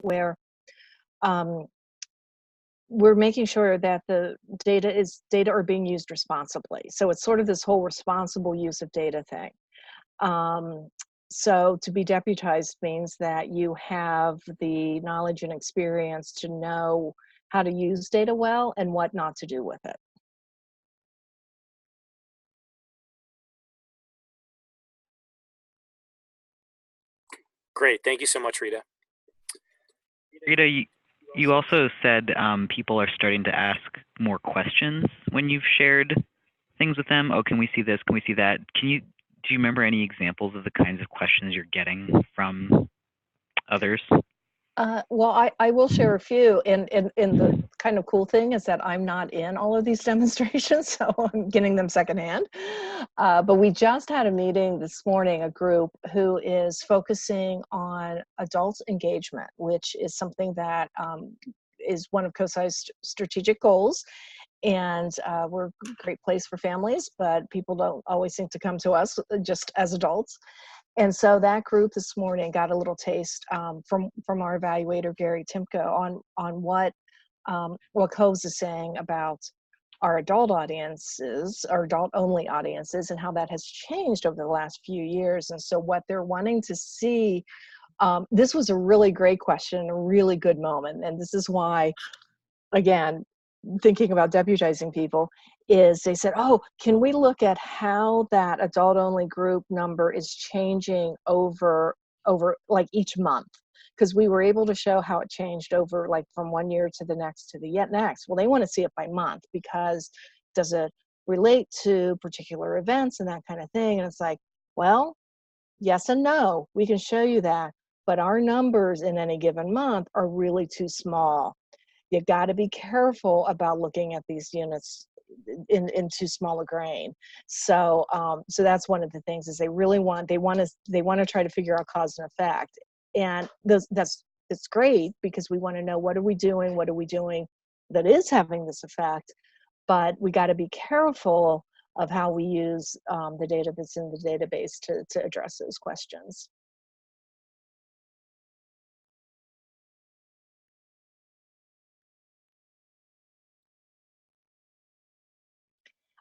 where um, we're making sure that the data are being used responsibly. So it's sort of this whole responsible use of data thing. Um, so to be deputized means that you have the knowledge and experience to know how to use data well and what not to do with it. Great. Thank you so much, Rita. Rita, you also said people are starting to ask more questions when you've shared things with them. Oh, can we see this? Can we see that? Do you remember any examples of the kinds of questions you're getting from others? Well, I will share a few, and the kind of cool thing is that I'm not in all of these demonstrations, so I'm getting them secondhand. But we just had a meeting this morning, a group who is focusing on adult engagement, which is something that is one of COSI's strategic goals. And we're a great place for families, but people don't always think to come to us just as adults. And so that group this morning got a little taste from our evaluator, Gary Timko, on what COVES is saying about our adult audiences, our adult-only audiences, and how that has changed over the last few years. And so what they're wanting to see, this was a really great question, a really good moment. And this is why, again, thinking about deputizing people, is they said, oh, can we look at how that adult-only group number is changing over like each month? Because we were able to show how it changed over, like, from one year to the next to the yet next. Well, they want to see it by month, because does it relate to particular events and that kind of thing? And it's like, well, yes and no, we can show you that, but our numbers in any given month are really too small. You got to be careful about looking at these units in too small a grain. So so that's one of the things, is they want to try to figure out cause and effect. And it's great, because we want to know, what are we doing that is having this effect, but we got to be careful of how we use the data that's in the database to address those questions.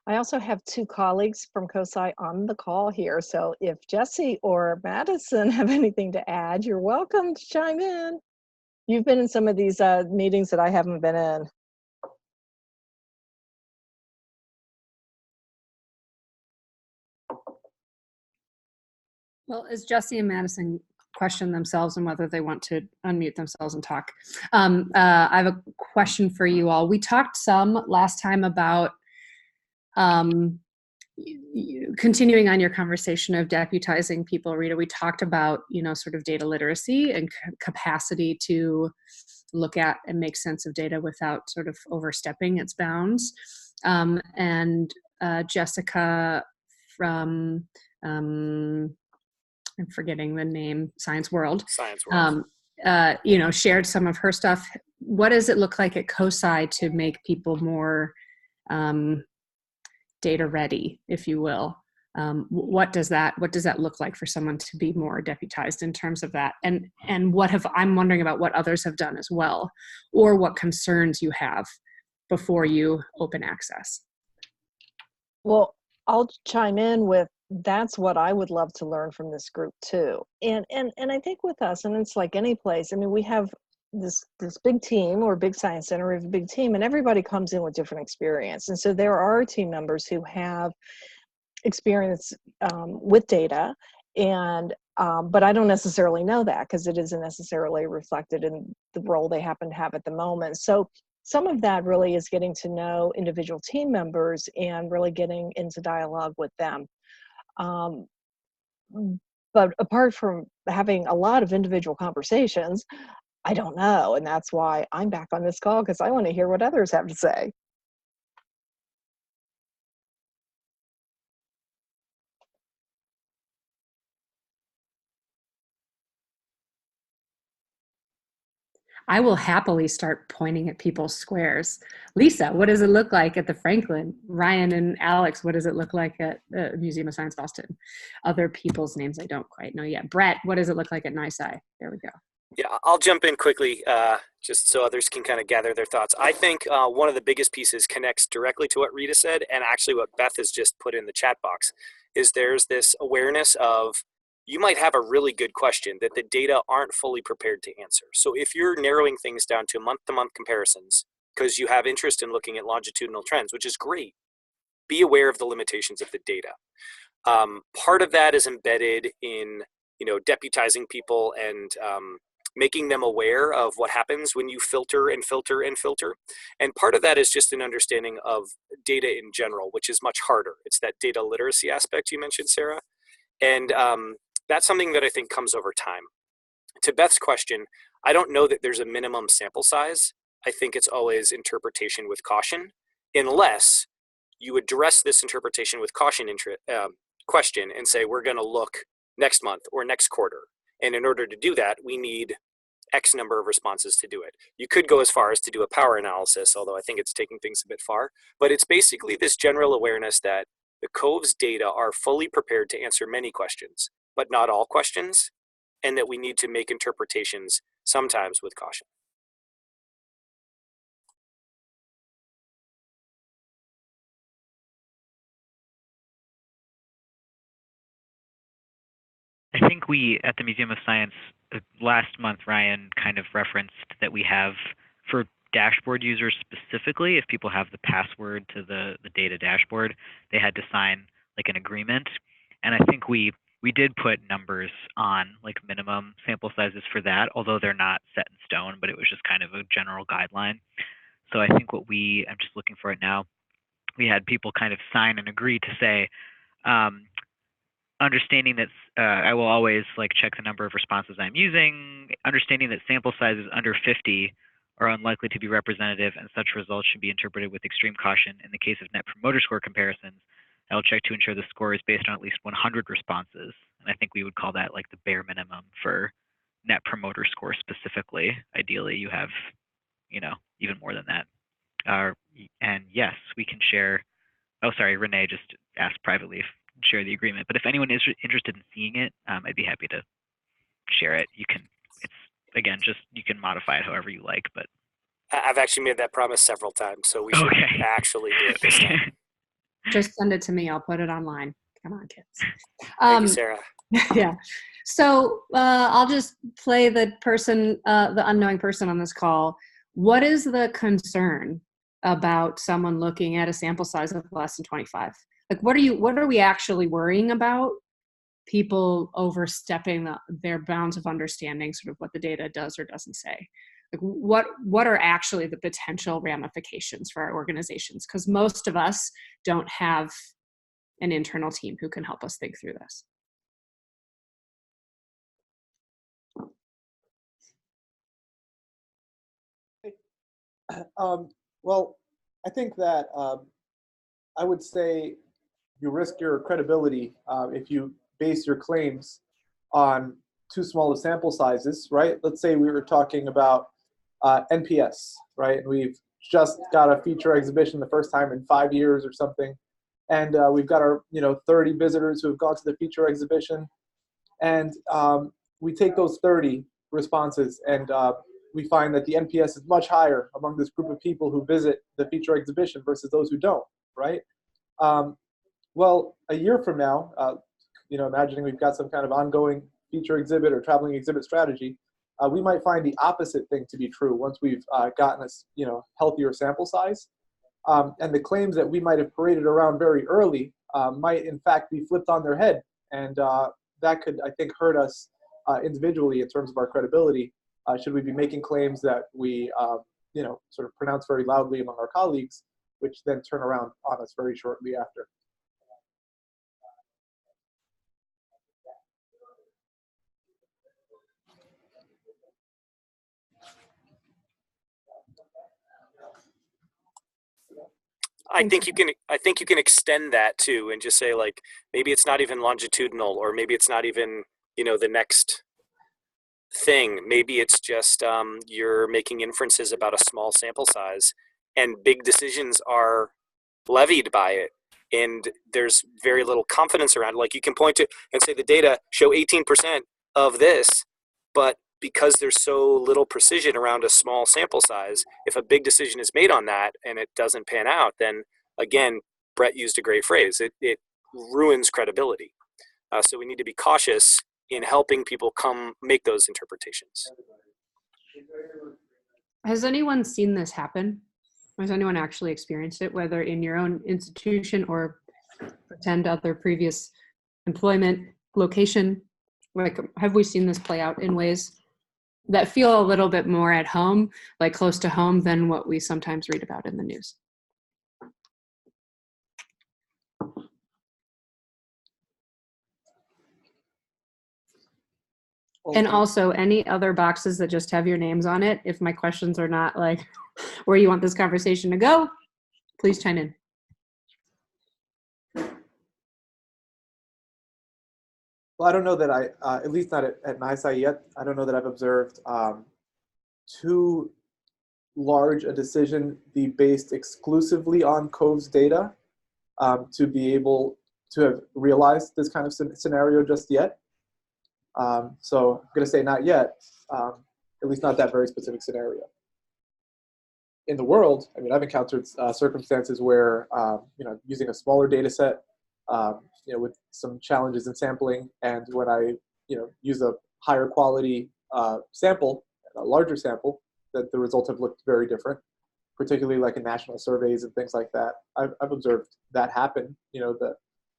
I also have two colleagues from COSI on the call here, so if Jesse or Madison have anything to add, you're welcome to chime in. You've been in some of these meetings that I haven't been in. Well, as Jesse and Madison question themselves and whether they want to unmute themselves and talk, I have a question for you all. We talked some last time about continuing on your conversation of deputizing people, Rita. We talked about, sort of data literacy and capacity to look at and make sense of data without sort of overstepping its bounds. And Jessica from, I'm forgetting the name, Science World, shared some of her stuff. What does it look like at COSI to make people more data ready, if you will? What does that look like for someone to be more deputized in terms of that? And I'm wondering about what others have done as well, or what concerns you have before you open access. Well, I'll chime in with, that's what I would love to learn from this group too. And I think with us, and it's like any place, I mean, we have this big team, or big science center, we have a big team, and everybody comes in with different experience. And so there are team members who have experience with data, and but I don't necessarily know that, because it isn't necessarily reflected in the role they happen to have at the moment. So some of that really is getting to know individual team members and really getting into dialogue with them. But apart from having a lot of individual conversations, I don't know. And that's why I'm back on this call, because I want to hear what others have to say. I will happily start pointing at people's squares. Lisa, what does it look like at the Franklin? Ryan and Alex, what does it look like at the Museum of Science Boston? Other people's names I don't quite know yet. Brett, what does it look like at NYSCI? There we go. Yeah, I'll jump in quickly, just so others can kind of gather their thoughts. I think one of the biggest pieces connects directly to what Rita said, and actually what Beth has just put in the chat box, is there's this awareness of you might have a really good question that the data aren't fully prepared to answer. So if you're narrowing things down to month-to-month comparisons, because you have interest in looking at longitudinal trends, which is great, be aware of the limitations of the data. Part of that is embedded in, deputizing people and making them aware of what happens when you filter and filter and filter. And part of that is just an understanding of data in general, which is much harder. It's that data literacy aspect you mentioned, Sarah. And that's something that I think comes over time. To Beth's question, I don't know that there's a minimum sample size. I think it's always interpretation with caution, unless you address this interpretation with caution question and say, we're going to look next month or next quarter. And in order to do that, we need X number of responses to do it. You could go as far as to do a power analysis, although I think it's taking things a bit far. But it's basically this general awareness that the COVES data are fully prepared to answer many questions, but not all questions, and that we need to make interpretations sometimes with caution. I think we, at the Museum of Science, last month, Ryan kind of referenced that we have, for dashboard users specifically, if people have the password to the data dashboard, they had to sign like an agreement. And I think we did put numbers on like minimum sample sizes for that, although they're not set in stone, but it was just kind of a general guideline. So I think I'm just looking for it now, we had people kind of sign and agree to say, understanding that I will always like check the number of responses I'm using, understanding that sample sizes under 50 are unlikely to be representative and such results should be interpreted with extreme caution. In the case of net promoter score comparisons, I will check to ensure the score is based on at least 100 responses. And I think we would call that like the bare minimum for net promoter score specifically. Ideally, you have, even more than that. And yes, we can share. Oh, sorry, Renee just asked privately if share the agreement. But if anyone is interested in seeing it, I'd be happy to share it. You can, it's again, just you can modify it however you like. But I've actually made that promise several times, so we should actually do it this time. Just send it to me. I'll put it online. Come on, kids. Thank you, Sarah. Yeah. So I'll just play the person, the unknowing person on this call. What is the concern about someone looking at a sample size of less than 25? Like, what are we actually worrying about? People overstepping their bounds of understanding sort of what the data does or doesn't say. Like, what are actually the potential ramifications for our organizations? Because most of us don't have an internal team who can help us think through this. Well, I think that I would say you risk your credibility if you base your claims on too small of sample sizes, right? Let's say we were talking about NPS, right? And we've just got a feature exhibition the first time in 5 years or something. And we've got our 30 visitors who have gone to the feature exhibition. And we take those 30 responses and we find that the NPS is much higher among this group of people who visit the feature exhibition versus those who don't, right? Well, a year from now, imagining we've got some kind of ongoing feature exhibit or traveling exhibit strategy, we might find the opposite thing to be true once we've gotten this, healthier sample size. And the claims that we might have paraded around very early might in fact be flipped on their head. And that could, I think, hurt us individually in terms of our credibility. Should we be making claims that we, sort of pronounce very loudly among our colleagues, which then turn around on us very shortly after. I think you can extend that too, and just say like maybe it's not even longitudinal, or maybe it's not even the next thing. Maybe it's just you're making inferences about a small sample size, and big decisions are levied by it, and there's very little confidence around it. Like you can point to and say the data show 18% of this, but because there's so little precision around a small sample size, if a big decision is made on that and it doesn't pan out, then again, Brett used a great phrase, it ruins credibility. So we need to be cautious in helping people make those interpretations. Has anyone seen this happen? Has anyone actually experienced it, whether in your own institution or pretend other previous employment location? Like, have we seen this play out in ways that feel a little bit more at home, like close to home, than what we sometimes read about in the news? And also, any other boxes that just have your names on it, if my questions are not like where you want this conversation to go, please chime in. Well, I don't know that at least not at NISI yet, I don't know that I've observed too large a decision be based exclusively on COVES data to be able to have realized this kind of scenario just yet. So I'm going to say not yet, at least not that very specific scenario. In the world, I mean, I've encountered circumstances where, using a smaller data set, with some challenges in sampling, and when I, use a higher quality sample, a larger sample, that the results have looked very different, particularly like in national surveys and things like that. I've observed that happen, the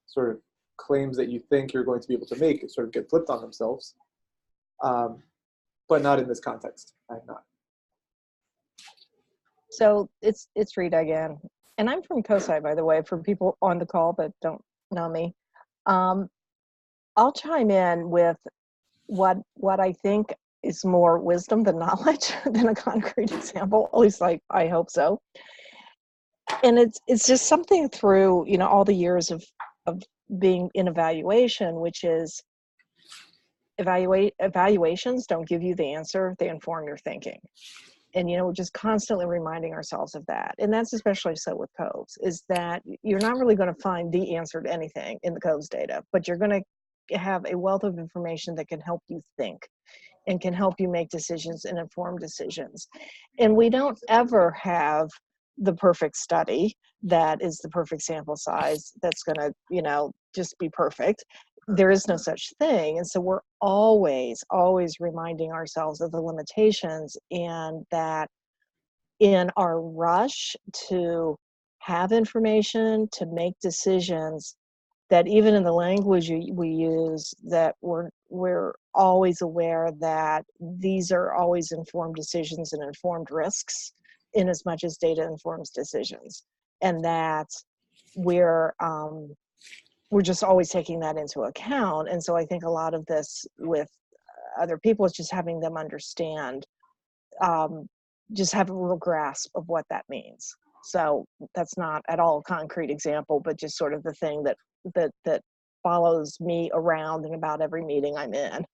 sort of claims that you think you're going to be able to make sort of get flipped on themselves, but not in this context. I have not. So it's Rita again, and I'm from COSI, by the way, for people on the call that don't know me. I'll chime in with what I think is more wisdom than knowledge than a concrete example. At least I hope so. And it's just something through all the years of being in evaluation, which is evaluations don't give you the answer, they inform your thinking. And we're just constantly reminding ourselves of that. And that's especially so with COVES, is that you're not really going to find the answer to anything in the COVES data, but you're going to have a wealth of information that can help you think and can help you make decisions and inform decisions. And we don't ever have the perfect study that is the perfect sample size that's going to, just be perfect. There is no such thing. And so we're always reminding ourselves of the limitations, and that in our rush to have information, to make decisions, that even in the language we use, that we're always aware that these are always informed decisions and informed risks, in as much as data informs decisions, and that we're just always taking that into account. And so I think a lot of this with other people is just having them understand, just have a real grasp of what that means. So that's not at all a concrete example, but just sort of the thing that follows me around in about every meeting I'm in.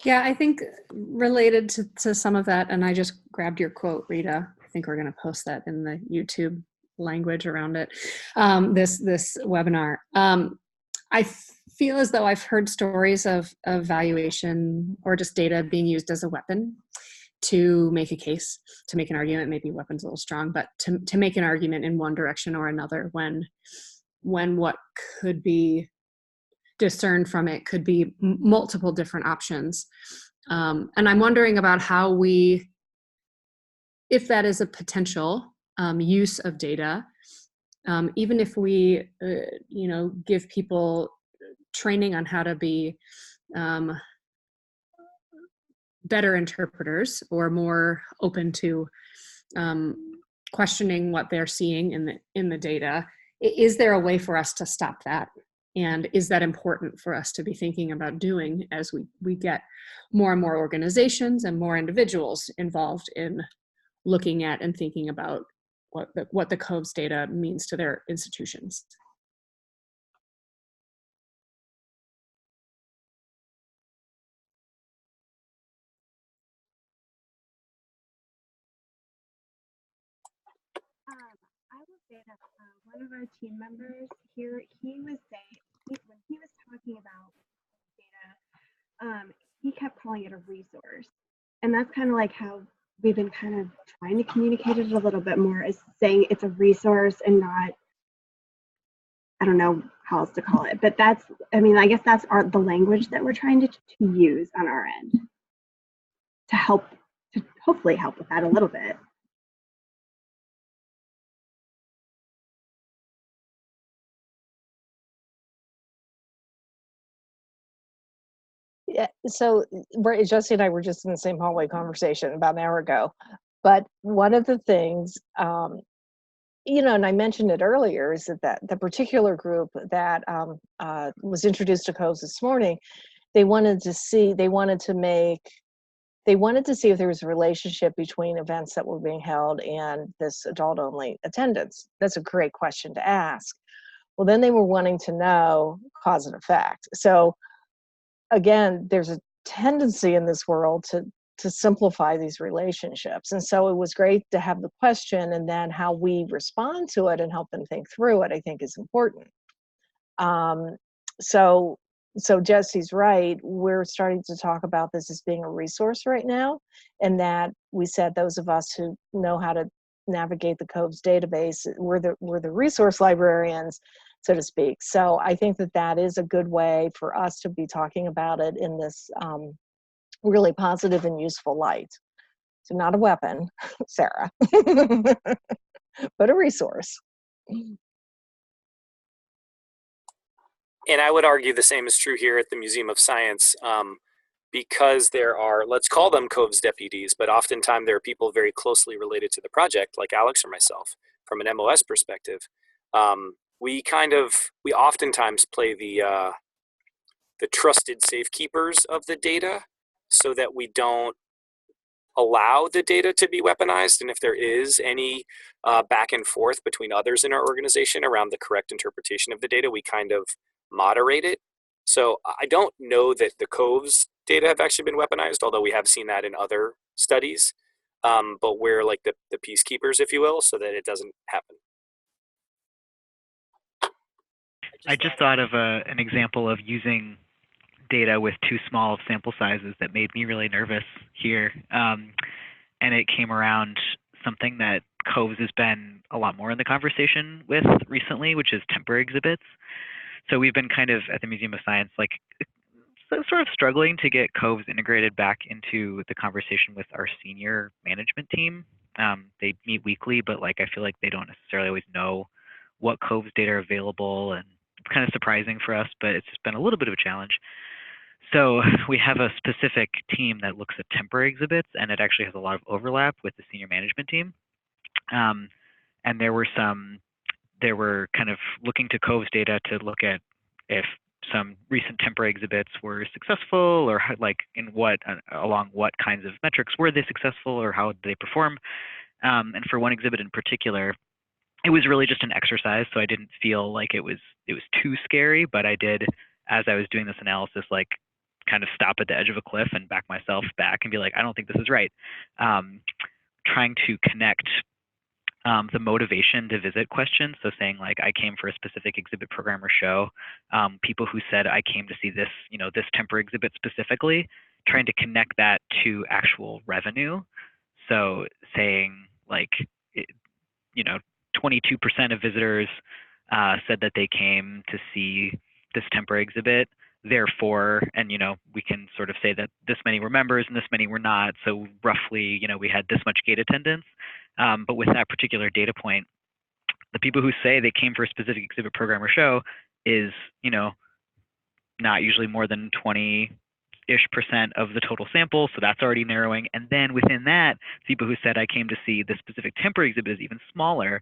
Yeah, I think related to some of that, and I just grabbed your quote, Rita. I think we're going to post that in the YouTube language around it, this webinar. I feel as though I've heard stories of evaluation or just data being used as a weapon to make a case, to make an argument. Maybe weapon's a little strong, but to make an argument in one direction or another, when what could be discerned from it could be multiple different options. And I'm wondering about how we, if that is a potential use of data, even if we, give people training on how to be better interpreters, or more open to questioning what they're seeing in the data, is there a way for us to stop that? And is that important for us to be thinking about doing as we get more and more organizations and more individuals involved in looking at and thinking about what the COVES data means to their institutions? I would say say that one of our team members here, he was saying, when he was talking about data, he kept calling it a resource. And that's kind of like how we've been kind of trying to communicate it a little bit more, is saying it's a resource and not, I don't know how else to call it, but that's, I mean, I guess that's the language that we're trying to use on our end to help, to hopefully help with that a little bit. Yeah, so Jesse and I were just in the same hallway conversation about an hour ago. But one of the things, you know, and I mentioned it earlier, is that the particular group that was introduced to COVES this morning, they wanted to see if there was a relationship between events that were being held and this adult-only attendance. That's a great question to ask. Well, then they were wanting to know cause and effect. So again, there's a tendency in this world to simplify these relationships. And so it was great to have the question, and then how we respond to it and help them think through it, I think is important. So Jesse's right. We're starting to talk about this as being a resource right now, and that we said those of us who know how to navigate the COVES database, we're the resource librarians, so to speak. So I think that is a good way for us to be talking about it in this really positive and useful light. So not a weapon, Sarah, but a resource. And I would argue the same is true here at the Museum of Science, because there are, let's call them COVES deputies, but oftentimes there are people very closely related to the project, like Alex or myself, from an MOS perspective. We oftentimes play the trusted safekeepers of the data, so that we don't allow the data to be weaponized. And if there is any back and forth between others in our organization around the correct interpretation of the data, we kind of moderate it. So I don't know that the COVES data have actually been weaponized, although we have seen that in other studies. But we're like the peacekeepers, if you will, so that it doesn't happen. I just thought of an example of using data with too small of sample sizes that made me really nervous here. And it came around something that COVES has been a lot more in the conversation with recently, which is temporary exhibits. So we've been kind of at the Museum of Science, like sort of struggling to get COVES integrated back into the conversation with our senior management team. They meet weekly, but like I feel like they don't necessarily always know what COVES data are available, and it's kind of surprising for us, but it's just been a little bit of a challenge. So we have a specific team that looks at temporary exhibits, and it actually has a lot of overlap with the senior management team. And they were kind of looking to COVES data to look at if some recent temporary exhibits were successful, or like in what, along what kinds of metrics were they successful, or how did they perform. And for one exhibit in particular, it was really just an exercise, so I didn't feel like it was too scary, but I did, as I was doing this analysis, like kind of stop at the edge of a cliff and back myself back and be like, I don't think this is right. Trying to connect the motivation to visit question. So saying like, I came for a specific exhibit program or show. People who said I came to see this, this temporary exhibit specifically, trying to connect that to actual revenue. So saying like, 22% of visitors said that they came to see this temporary exhibit. Therefore, and we can sort of say that this many were members and this many were not. So roughly, we had this much gate attendance. But with that particular data point, the people who say they came for a specific exhibit program or show is, not usually more than 20-ish% of the total sample. So that's already narrowing. And then within that, people who said I came to see the specific temporary exhibit is even smaller.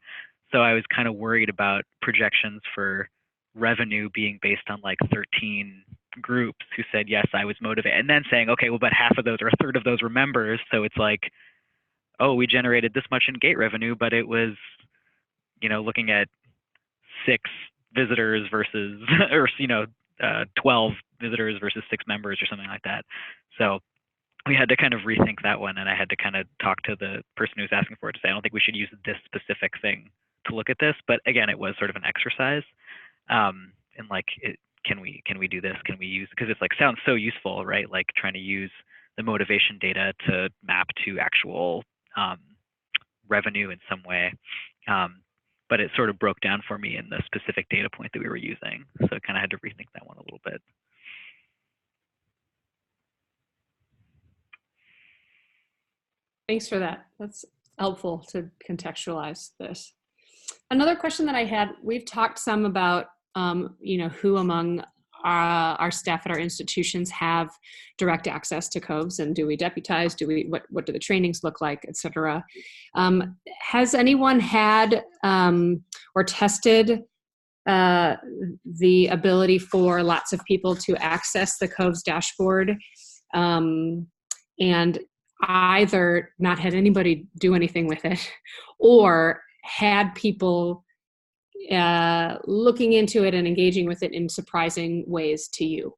So I was kind of worried about projections for revenue being based on like 13 groups who said, yes, I was motivated. And then saying, okay, well, but half of those or a third of those were members. So it's like, oh, we generated this much in gate revenue, but it was, looking at 6 visitors versus, or, 12 visitors versus 6 members or something like that. So we had to kind of rethink that one. And I had to kind of talk to the person who was asking for it to say, I don't think we should use this specific thing to look at this, but again, it was sort of an exercise. And like, can we do this? Can we use, because it's like sounds so useful, right? Like trying to use the motivation data to map to actual revenue in some way. But it sort of broke down for me in the specific data point that we were using. So I kind of had to rethink that one a little bit. Thanks for that. That's helpful to contextualize this. Another question that I had, we've talked some about, who among our staff at our institutions have direct access to COVES, and do we deputize? What do the trainings look like, et cetera? Has anyone had or tested the ability for lots of people to access the COVES dashboard, and either not had anybody do anything with it, or had people looking into it and engaging with it in surprising ways to you?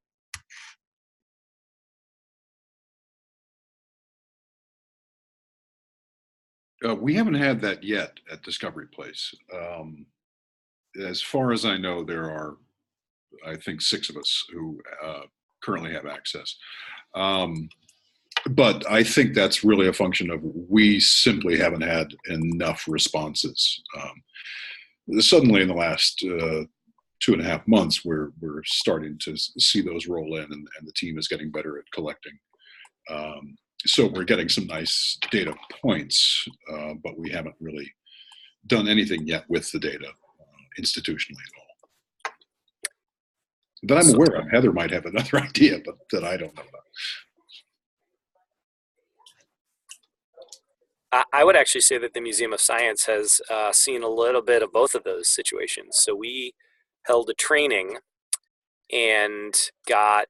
We haven't had that yet at Discovery Place. As far as I know, there are, I think, 6 of us who currently have access. But I think that's really a function of we simply haven't had enough responses. Suddenly in the last 2.5 months, we're starting to see those roll in, and the team is getting better at collecting. So we're getting some nice data points, but we haven't really done anything yet with the data institutionally at all. That I'm aware of. Heather might have another idea, but that I don't know about. I would actually say that the Museum of Science has seen a little bit of both of those situations. So we held a training and got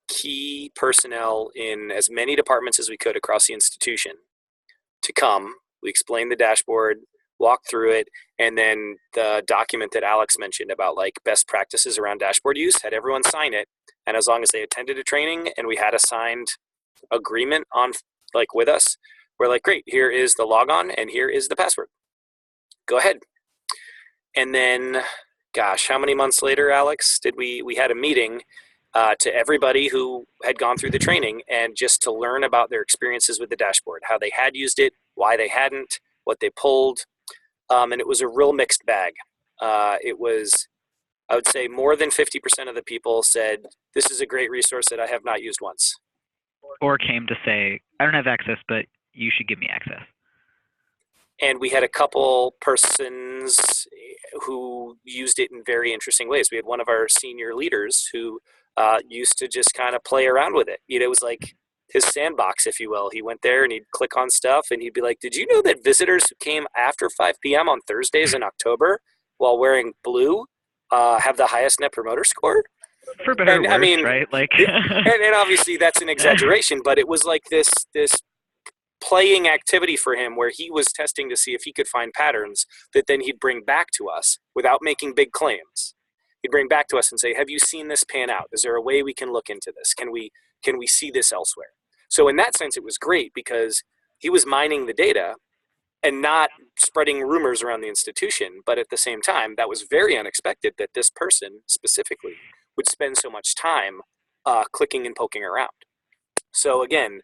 key personnel in as many departments as we could across the institution to come. We explained the dashboard, walked through it, and then the document that Alex mentioned about like best practices around dashboard use, had everyone sign it. And as long as they attended a training and we had a signed agreement on like with us, we're like, great, here is the logon and here is the password. Go ahead. And then, gosh, how many months later, Alex, did we had a meeting to everybody who had gone through the training, and just to learn about their experiences with the dashboard, how they had used it, why they hadn't, what they pulled. And it was a real mixed bag. It was, I would say, more than 50% of the people said, this is a great resource that I have not used once. Or came to say, I don't have access, but you should give me access. And we had a couple persons who used it in very interesting ways. We had one of our senior leaders who used to just kind of play around with it. You know, it was like his sandbox, if you will. He went there and he'd click on stuff and he'd be like, did you know that visitors who came after 5 p.m. on Thursdays in October while wearing blue have the highest net promoter score? For better or worse, I mean, right? Like, and obviously that's an exaggeration, but it was like this playing activity for him where he was testing to see if he could find patterns that then he'd bring back to us without making big claims. He'd bring back to us and say, have you seen this pan out? Is there a way we can look into this? Can we see this elsewhere? So in that sense, it was great because he was mining the data and not spreading rumors around the institution. But at the same time, that was very unexpected that this person specifically would spend so much time clicking and poking around. So again,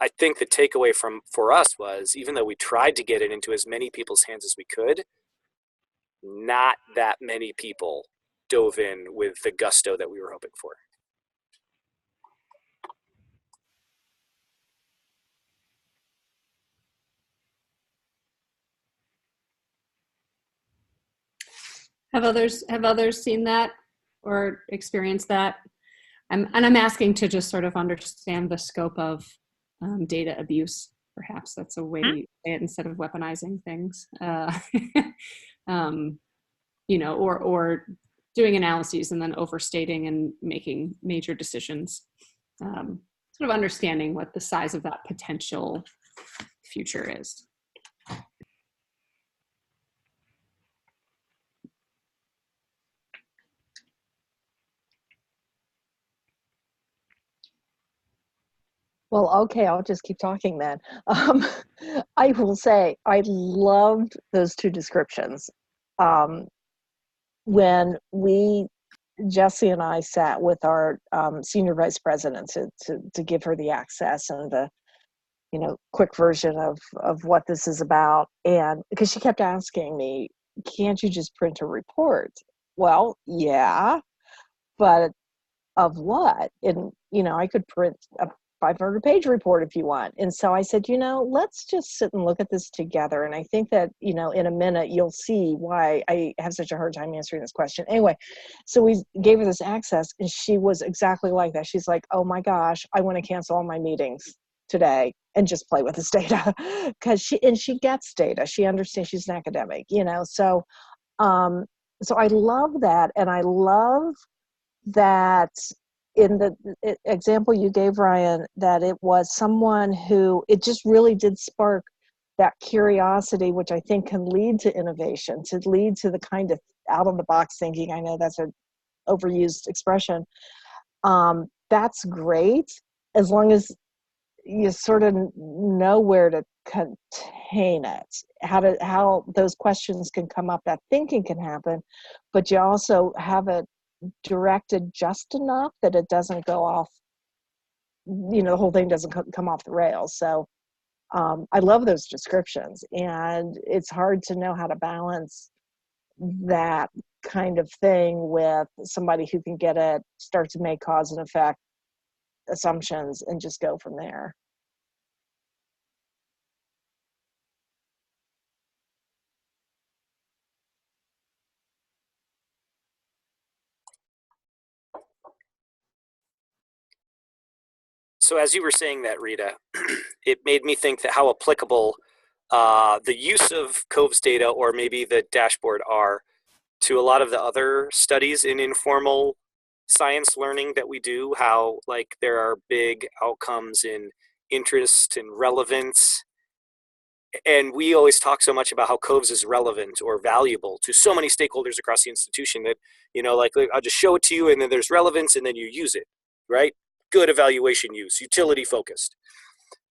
I think the takeaway for us was, even though we tried to get it into as many people's hands as we could, not that many people dove in with the gusto that we were hoping for. Have others seen that or experienced that? I'm asking to just sort of understand the scope of data abuse. Perhaps that's a way to say it instead of weaponizing things. Or doing analyses and then overstating and making major decisions. Sort of understanding what the size of that potential future is. Well, okay, I'll just keep talking then. Um, I will say I loved those two descriptions. Um, when Jessie and I sat with our senior vice president to give her the access and the quick version of what this is about, and because she kept asking me, can't you just print a report? Well, yeah, but of what? And I could print a 500-page report if you want. And so I said, let's just sit and look at this together. And I think that in a minute you'll see why I have such a hard time answering this question. Anyway, so we gave her this access, and she was exactly like that. She's like, oh my gosh, I want to cancel all my meetings today and just play with this data. Because she gets data, she understands, she's an academic, so I love that. And I love that in the example you gave, Ryan, that it was someone who, it just really did spark that curiosity, which I think can lead to innovation, to lead to the kind of out of the box thinking. I know that's an overused expression. That's great, as long as you sort of know where to contain it, how those questions can come up, that thinking can happen, but you also have it directed just enough that it doesn't go off, the whole thing doesn't come off the rails. So I love those descriptions, and it's hard to know how to balance that kind of thing with somebody who can get it, start to make cause and effect assumptions, and just go from there. So as you were saying that, Rita, it made me think that how applicable the use of COVES data, or maybe the dashboard, are to a lot of the other studies in informal science learning that we do. How like there are big outcomes in interest and relevance. And we always talk so much about how COVES is relevant or valuable to so many stakeholders across the institution that, like I'll just show it to you, and then there's relevance, and then you use it, right? Good evaluation use, utility focused.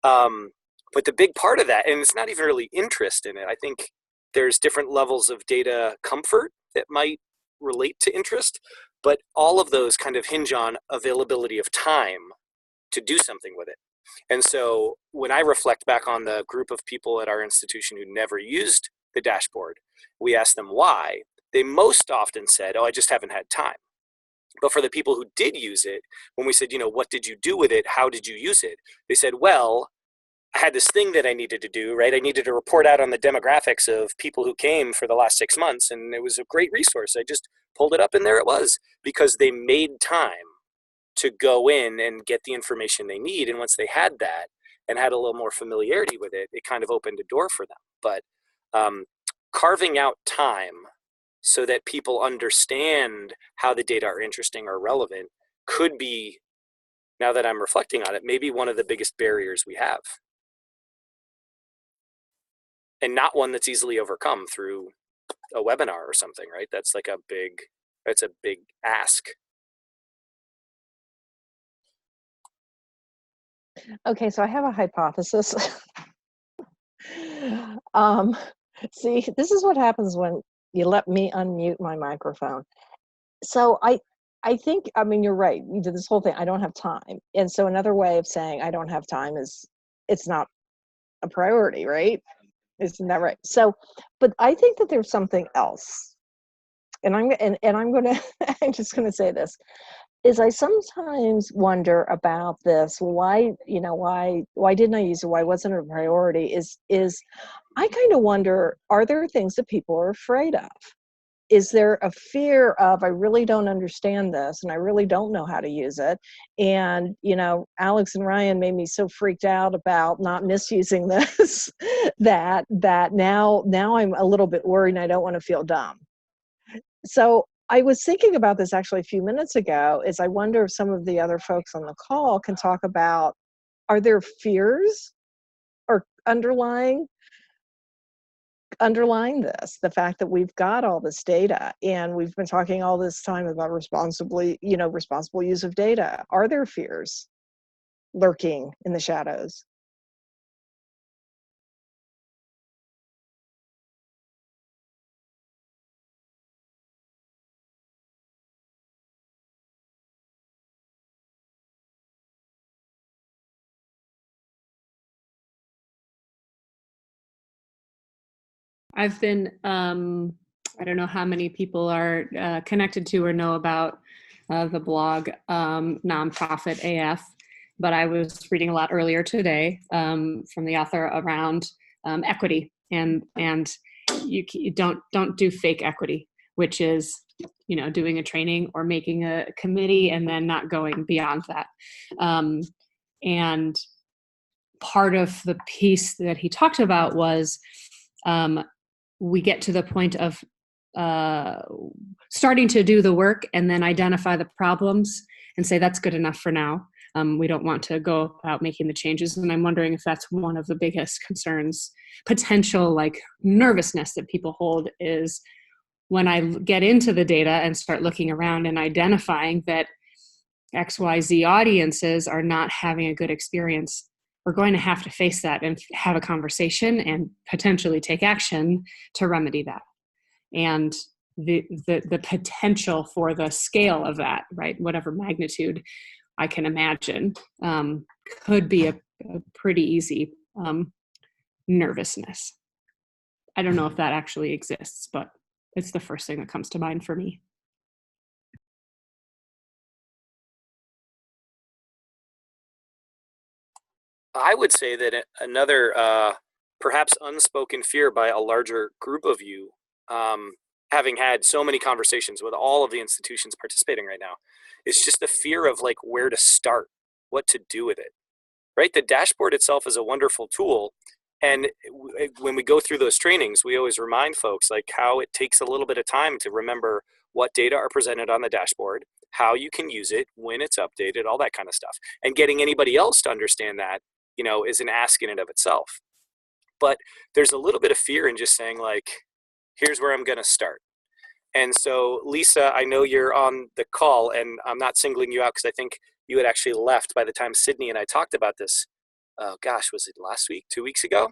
But the big part of that, and it's not even really interest in it, I think there's different levels of data comfort that might relate to interest, but all of those kind of hinge on availability of time to do something with it. And so when I reflect back on the group of people at our institution who never used the dashboard, we asked them why. They most often said, oh, I just haven't had time. But for the people who did use it, when we said, what did you do with it? How did you use it? They said, well, I had this thing that I needed to do, right? I needed to report out on the demographics of people who came for the last 6 months, and it was a great resource. I just pulled it up, and there it was, because they made time to go in and get the information they need. And once they had that and had a little more familiarity with it, it kind of opened a door for them. But carving out time so that people understand how the data are interesting or relevant could be, now that I'm reflecting on it, maybe one of the biggest barriers we have. And not one that's easily overcome through a webinar or something, right? That's a big ask. Okay, so I have a hypothesis. See, this is what happens when you let me unmute my microphone. So I think, you're right. You did this whole thing, I don't have time. And so another way of saying I don't have time is it's not a priority, right? Isn't that right? So, but I think that there's something else. And I'm gonna I'm just gonna say this, is I sometimes wonder about this. Why didn't I use it? Why wasn't it a priority? Is I kind of wonder, are there things that people are afraid of? Is there a fear of, I really don't understand this and I really don't know how to use it? And, Alex and Ryan made me so freaked out about not misusing this that now I'm a little bit worried and I don't want to feel dumb. So I was thinking about this actually a few minutes ago, is I wonder if some of the other folks on the call can talk about, are there fears or underlying this, the fact that we've got all this data and we've been talking all this time about responsible use of data? Are there fears? lurking in the shadows. I've been, I don't know how many people are connected to or know about the blog Nonprofit AF, but I was reading a lot earlier today from the author around equity and you don't do fake equity, which is, you know, doing a training or making a committee and then not going beyond that. And part of the piece that he talked about was we get to the point of starting to do the work and then identify the problems and say that's good enough for now. We don't want to go about making the changes. And I'm wondering if that's one of the biggest concerns, potential like nervousness that people hold is when I get into the data and start looking around and identifying that XYZ audiences are not having a good experience, we're going to have to face that and have a conversation and potentially take action to remedy that. And the potential for the scale of that, right, whatever magnitude I can imagine, could be a pretty easy nervousness. I don't know if that actually exists, but it's the first thing that comes to mind for me. I would say that another perhaps unspoken fear by a larger group of you, having had so many conversations with all of the institutions participating right now, is just the fear of like where to start, what to do with it, right? The dashboard itself is a wonderful tool. And when we go through those trainings, we always remind folks like how it takes a little bit of time to remember what data are presented on the dashboard, how you can use it, when it's updated, all that kind of stuff. And getting anybody else to understand that, you know, is an ask in and of itself. But there's a little bit of fear in just saying like, here's where I'm going to start. And so, Lisa, I know you're on the call, and I'm not singling you out because I think you had actually left by the time Sydney and I talked about this. Oh gosh, was it last week, 2 weeks ago?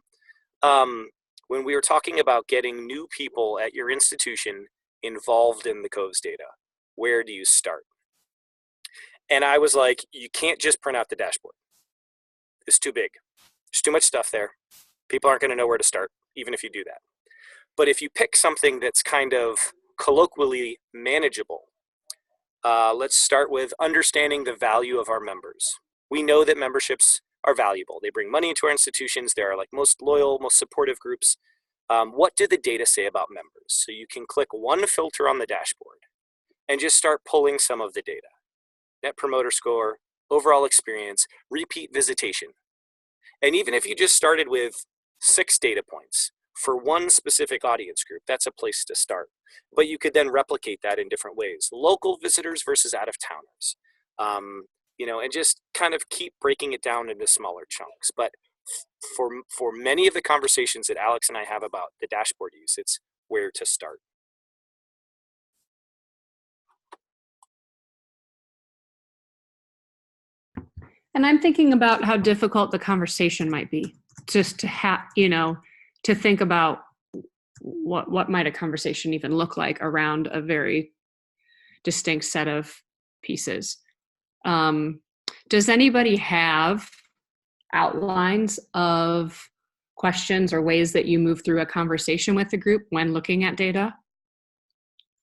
When we were talking about getting new people at your institution involved in the COVES data, where do you start? And I was like, you can't just print out the dashboard. It's too big. There's too much stuff there. People aren't going to know where to start, even if you do that. But if you pick something that's kind of colloquially manageable, let's start with understanding the value of our members. We know that memberships are valuable. They bring money into our institutions. They are like most loyal, most supportive groups. What do the data say about members? So you can click one filter on the dashboard and just start pulling some of the data. Net Promoter Score, overall experience, repeat visitation. And even if you just started with 6 data points for one specific audience group, that's a place to start. But you could then replicate that in different ways. Local visitors versus out-of-towners. You know, and just kind of keep breaking it down into smaller chunks. But for many of the conversations that Alex and I have about the dashboard use, it's where to start. And I'm thinking about how difficult the conversation might be, just to have, you know, to think about what might a conversation even look like around a very distinct set of pieces. Does anybody have outlines of questions or ways that you move through a conversation with the group when looking at data?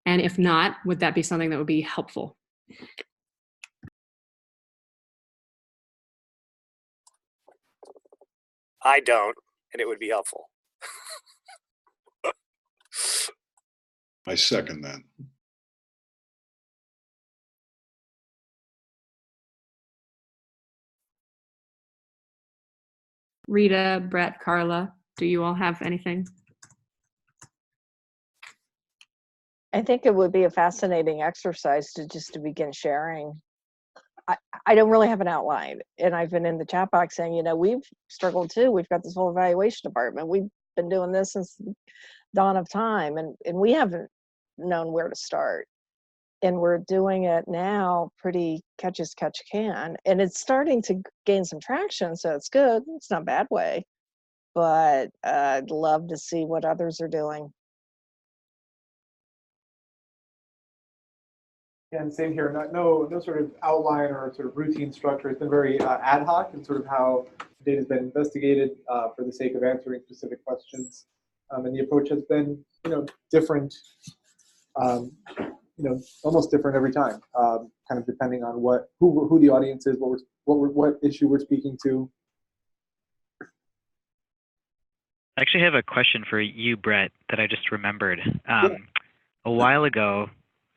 And if not, would that be something that would be helpful? I don't, and it would be helpful. I second that. Rita, Brett, Carla, do you all have anything? I think it would be a fascinating exercise to begin sharing. I don't really have an outline, and I've been in the chat box saying, you know, we've struggled too. We've got this whole evaluation department. We've been doing this since the dawn of time, and we haven't known where to start. and we're doing it now pretty catch as catch can, and it's starting to gain some traction, so it's good. It's not a bad way, but I'd love to see what others are doing. And same here. No sort of outline or sort of routine structure. It's been very ad hoc in sort of how data has been investigated for the sake of answering specific questions. And the approach has been, different, almost different every time, kind of depending on who the audience is, what issue we're speaking to. I actually have a question for you, Brett, that I just remembered. Yeah. A while ago,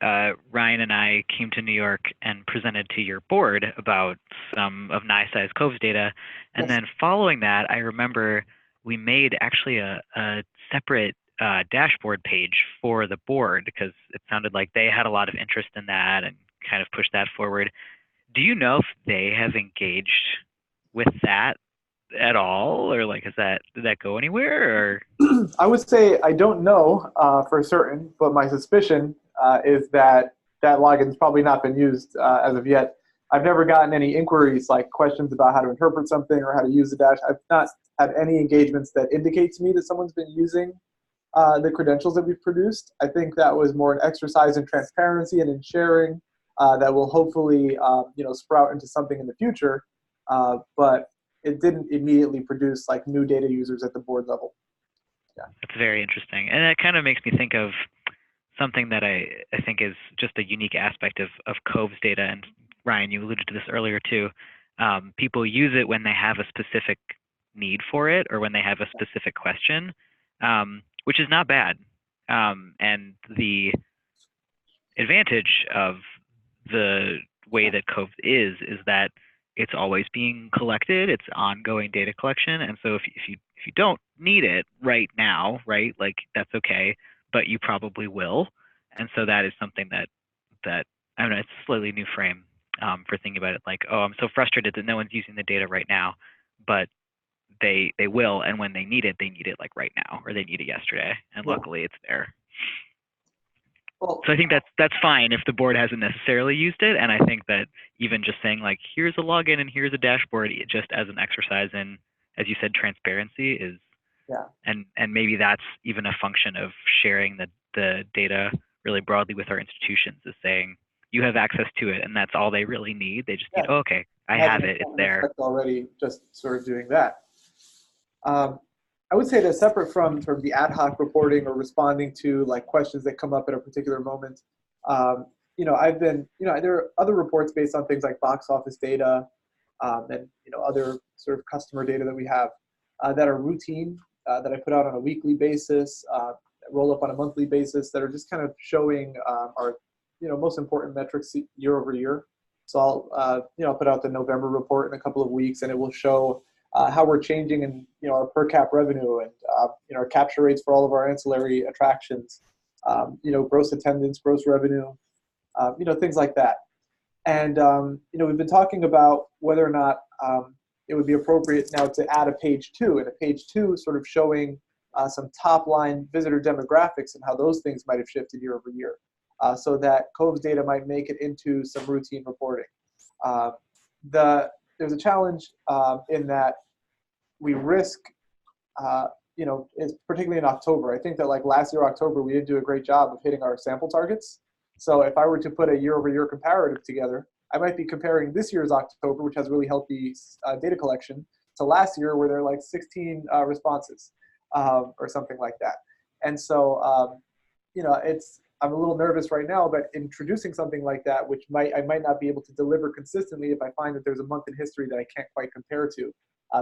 Ryan and I came to New York and presented to your board about some of NISI's COVES data. And Yes. then following that, I remember we made actually a separate dashboard page for the board because it sounded like they had a lot of interest in that and kind of pushed that forward. Do you know if they have engaged with that at all, or like, did that go anywhere? Or I would say I don't know for certain, but my suspicion is that login's probably not been used as of yet. I've never gotten any inquiries like questions about how to interpret something or how to use the dash. I've not had any engagements that indicate to me that someone's been using the credentials that we've produced. I think that was more an exercise in transparency and in sharing that will hopefully sprout into something in the future. But it didn't immediately produce like new data users at the board level. Yeah. That's very interesting. And that kind of makes me think of something that I think is just a unique aspect of COVES data. And Ryan, you alluded to this earlier too. People use it when they have a specific need for it or when they have a specific question, which is not bad. And the advantage of the way that COVES is that it's always being collected. It's ongoing data collection. And so if you don't need it right now, right, like that's okay, but you probably will. And so that is something that I don't know, it's a slightly new frame for thinking about it. Like, oh, I'm so frustrated that no one's using the data right now, but they will. And when they need it like right now, or they need it yesterday. And luckily it's there. Well, so I think that's fine if the board hasn't necessarily used it. And I think that even just saying like, here's a login and here's a dashboard, just as an exercise in, as you said, transparency is, yeah. And maybe that's even a function of sharing the data really broadly with our institutions, is saying you have access to it and that's all they really need. They just need, oh, okay, I have it, it's there. Already just sort of doing that. I would say that separate from sort of the ad hoc reporting or responding to like questions that come up at a particular moment, I've been, there are other reports based on things like box office data and, other sort of customer data that we have that are routine, that I put out on a weekly basis, roll up on a monthly basis, that are just kind of showing our, most important metrics year over year. So I'll put out the November report in a couple of weeks, and it will show how we're changing in our per cap revenue and our capture rates for all of our ancillary attractions, gross attendance, gross revenue, things like that. And we've been talking about whether or not it would be appropriate now to add a page 2, and a page 2 sort of showing some top line visitor demographics and how those things might have shifted year over year, so that COVES data might make it into some routine reporting. There's a challenge in that we risk, particularly in October. I think that like last year, October, we didn't do a great job of hitting our sample targets. So if I were to put a year-over-year comparative together, I might be comparing this year's October, which has really healthy data collection, to last year where there are like 16 responses or something like that. And so, I'm a little nervous right now, but introducing something like that, which I might not be able to deliver consistently if I find that there's a month in history that I can't quite compare to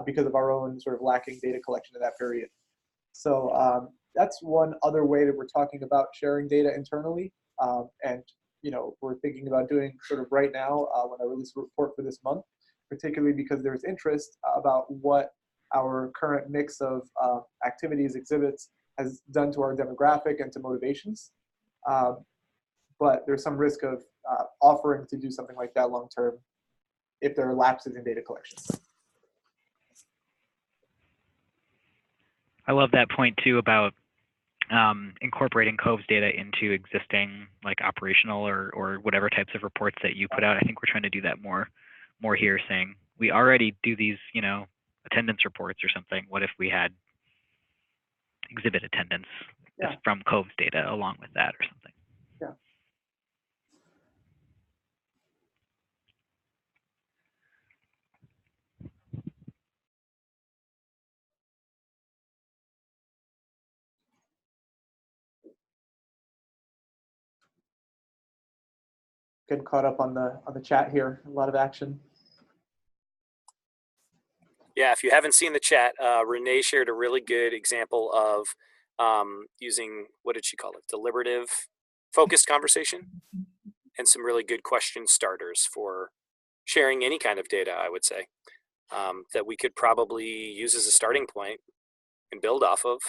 because of our own sort of lacking data collection in that period. So that's one other way that we're talking about sharing data internally. And we're thinking about doing sort of right now when I release a report for this month, particularly because there's interest about what our current mix of activities, exhibits has done to our demographic and to motivations. But there's some risk of offering to do something like that long term if there are lapses in data collection. I love that point too about incorporating COVES data into existing like operational or whatever types of reports that you put out. I think we're trying to do that more here, saying we already do these, attendance reports or something. What if we had exhibit attendance Yeah. from COVES data along with that or something? Yeah. Getting caught up on the chat here. A lot of action. Yeah, if you haven't seen the chat, Renee shared a really good example of using, what did she call it? Deliberative focused conversation, and some really good question starters for sharing any kind of data, I would say, that we could probably use as a starting point and build off of.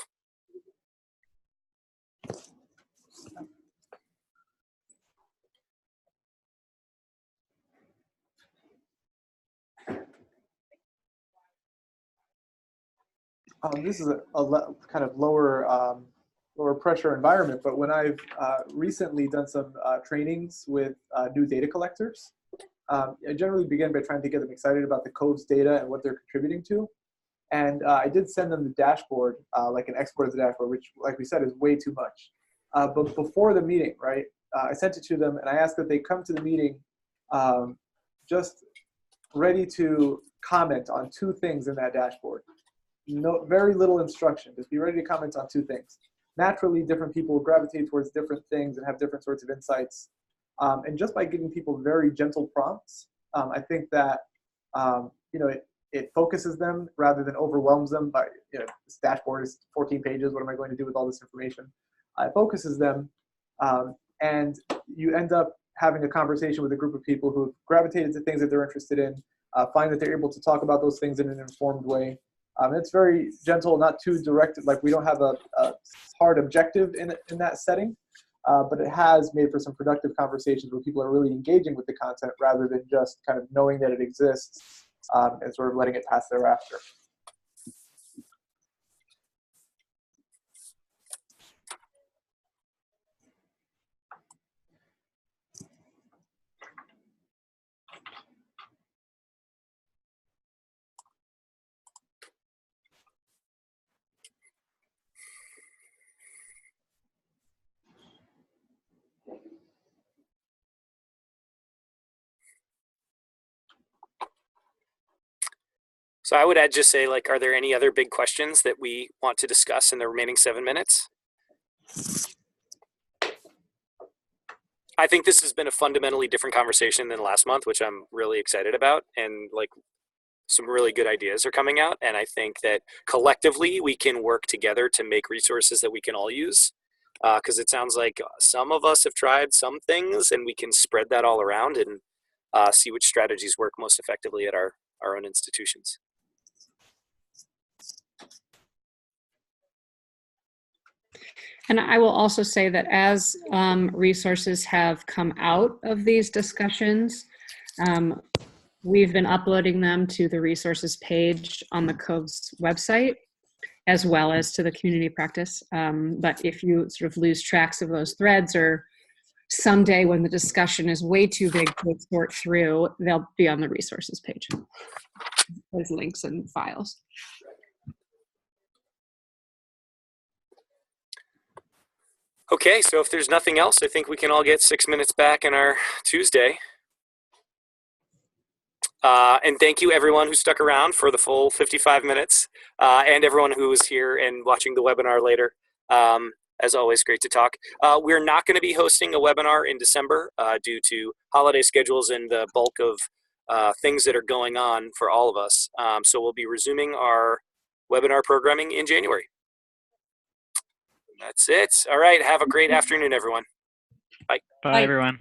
This is a kind of lower pressure environment, but when I've recently done some trainings with new data collectors, I generally begin by trying to get them excited about the COVES data and what they're contributing to. And I did send them the dashboard, like an export of the dashboard, which, like we said, is way too much. But before the meeting, right, I sent it to them, and I asked that they come to the meeting just ready to comment on 2 things in that dashboard. No, very little instruction. Just be ready to comment on 2 things. Naturally, different people will gravitate towards different things and have different sorts of insights. And just by giving people very gentle prompts, I think that it focuses them rather than overwhelms them. By this dashboard is 14 pages. What am I going to do with all this information? It focuses them, and you end up having a conversation with a group of people who have gravitated to things that they're interested in, find that they're able to talk about those things in an informed way. It's very gentle, not too directed. Like, we don't have a hard objective in that setting, but it has made for some productive conversations where people are really engaging with the content rather than just kind of knowing that it exists and sort of letting it pass thereafter. So I would just say, like, are there any other big questions that we want to discuss in the remaining 7 minutes? I think this has been a fundamentally different conversation than last month, which I'm really excited about. And like, some really good ideas are coming out. And I think that collectively we can work together to make resources that we can all use. Because it sounds like some of us have tried some things, and we can spread that all around and see which strategies work most effectively at our own institutions. And I will also say that as resources have come out of these discussions, we've been uploading them to the resources page on the COVES website, as well as to the community practice. But if you sort of lose tracks of those threads, or someday when the discussion is way too big to sort through, they'll be on the resources page as links and files. Okay, so if there's nothing else, I think we can all get 6 minutes back in our Tuesday. And thank you everyone who stuck around for the full 55 minutes, and everyone who was here and watching the webinar later. As always, great to talk. We're not going to be hosting a webinar in December due to holiday schedules and the bulk of things that are going on for all of us. So we'll be resuming our webinar programming in January. That's it. All right. Have a great afternoon, everyone. Bye. Bye, everyone.